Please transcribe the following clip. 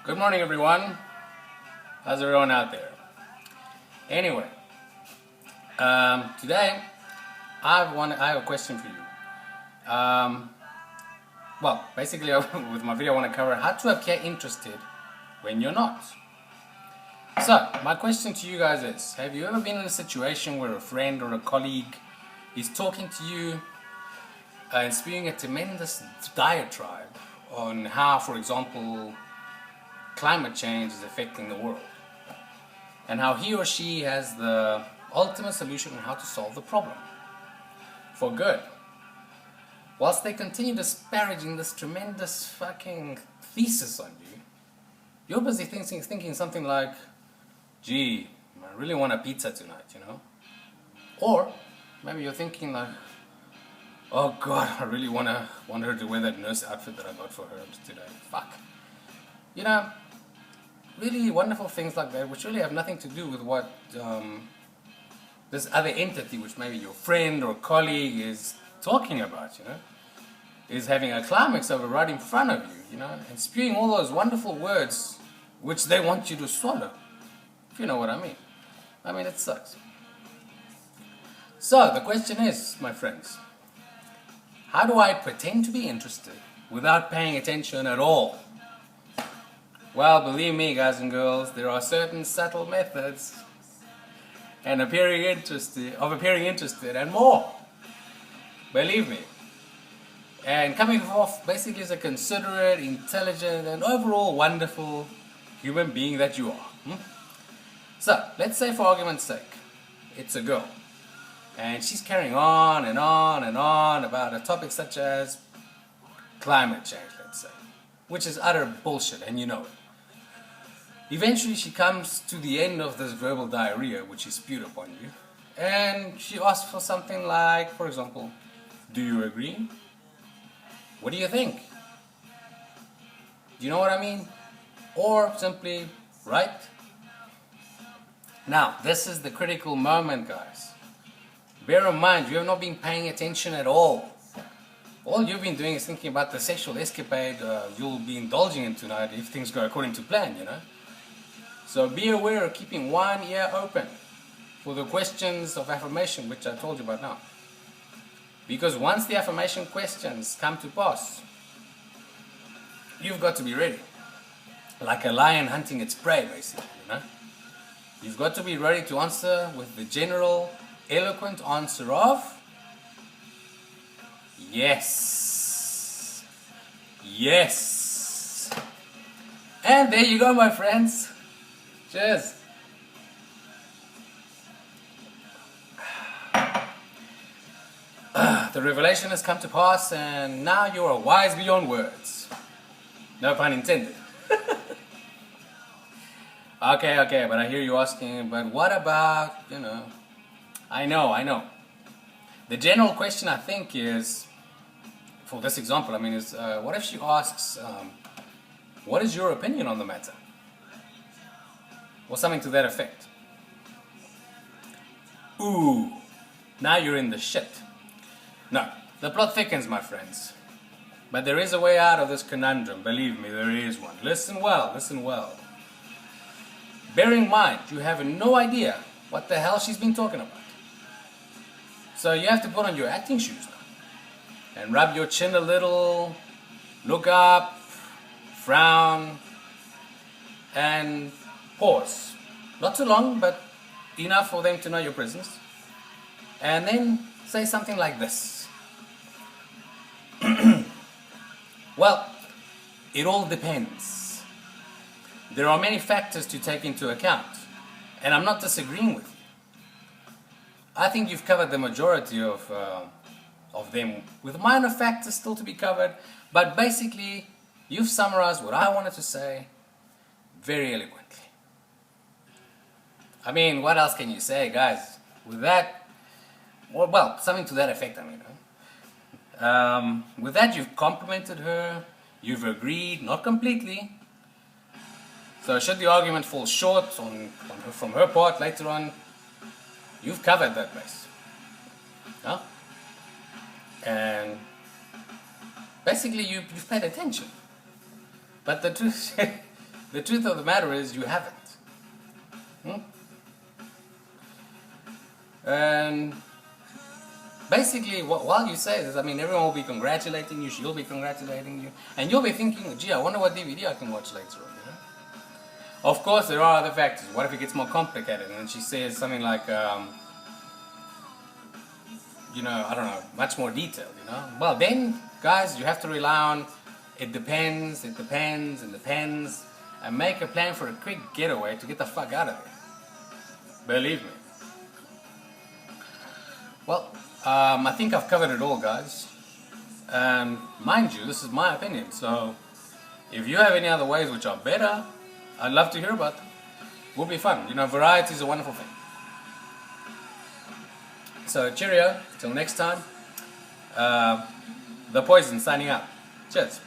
Good morning, everyone. How's everyone out there? Anyway, today I have a question for you. Basically, with my video, I want to cover how to appear interested when you're not. So, my question to you guys is: have you ever been in a situation where a friend or a colleague is talking to you and spewing a tremendous diatribe on how, for example, climate change is affecting the world, and how he or she has the ultimate solution on how to solve the problem for good, whilst they continue disparaging this tremendous fucking thesis on you? You're busy thinking something like, gee, I really want a pizza tonight, you know? Or maybe you're thinking like, oh god, I really want her to wear that nurse outfit that I got for her today. Fuck. You know, really wonderful things like that, which really have nothing to do with what this other entity, which maybe your friend or colleague is talking about, you know, is having a climax over right in front of you, you know, and spewing all those wonderful words which they want you to swallow, if you know what I mean. I mean, it sucks. So, the question is, my friends, how do I pretend to be interested without paying attention at all? Well, believe me, guys and girls, there are certain subtle methods of appearing interested and more. Believe me. And coming off basically as a considerate, intelligent, and overall wonderful human being that you are. So, let's say for argument's sake, it's a girl. And she's carrying on and on and on about a topic such as climate change, let's say. Which is utter bullshit, and you know it. Eventually she comes to the end of this verbal diarrhea which is spewed upon you, and she asks for something like, for example, do you agree? What do you think? Do you know what I mean? Or simply, right? Now, this is the critical moment, guys. Bear in mind, you have not been paying attention at all. All you've been doing is thinking about the sexual escapade you'll be indulging in tonight if things go according to plan, you know. So be aware of keeping one ear open for the questions of affirmation which I told you about now. Because once the affirmation questions come to pass, you've got to be ready. Like a lion hunting its prey, basically, you know. You've got to be ready to answer with the general, eloquent answer of yes. Yes. And there you go, my friends. Cheers. The revelation has come to pass, and now you are wise beyond words. No pun intended. Okay, but I hear you asking, but what about, you know, I know. The general question, I think, is, for this example, I mean, is what if she asks, what is your opinion on the matter? Or something to that effect. Ooh, now you're in the shit. No, the plot thickens, my friends. But there is a way out of this conundrum, believe me, there is one. Listen well. Bear in mind, you have no idea what the hell she's been talking about. So you have to put on your acting shoes now. And rub your chin a little, look up, frown, and pause. Not too long, but enough for them to know your presence. And then say something like this. Well, it all depends. There are many factors to take into account, and I'm not disagreeing with you. I think you've covered the majority of them, with minor factors still to be covered, but basically you've summarized what I wanted to say very eloquently. I mean, what else can you say, guys? With that, well, something to that effect, I mean. With that, you've complimented her, you've agreed, not completely. So should the argument fall short from her part later on, you've covered that base. Huh? And basically you've paid attention. But the truth The truth of the matter is you haven't. And basically, while you say this, I mean, everyone will be congratulating you, she'll be congratulating you, and you'll be thinking, gee, I wonder what DVD I can watch later on, you know? Of course, there are other factors. What if it gets more complicated and she says something like, you know, I don't know, much more detailed, you know? Well, then, guys, you have to rely on it depends, and make a plan for a quick getaway to get the fuck out of there. Believe me. Well, I think I've covered it all, guys. Mind you, this is my opinion, so if you have any other ways which are better, I'd love to hear about them. Will be fun. You know, variety is a wonderful thing. So, cheerio. Till next time. The Poison signing out. Cheers.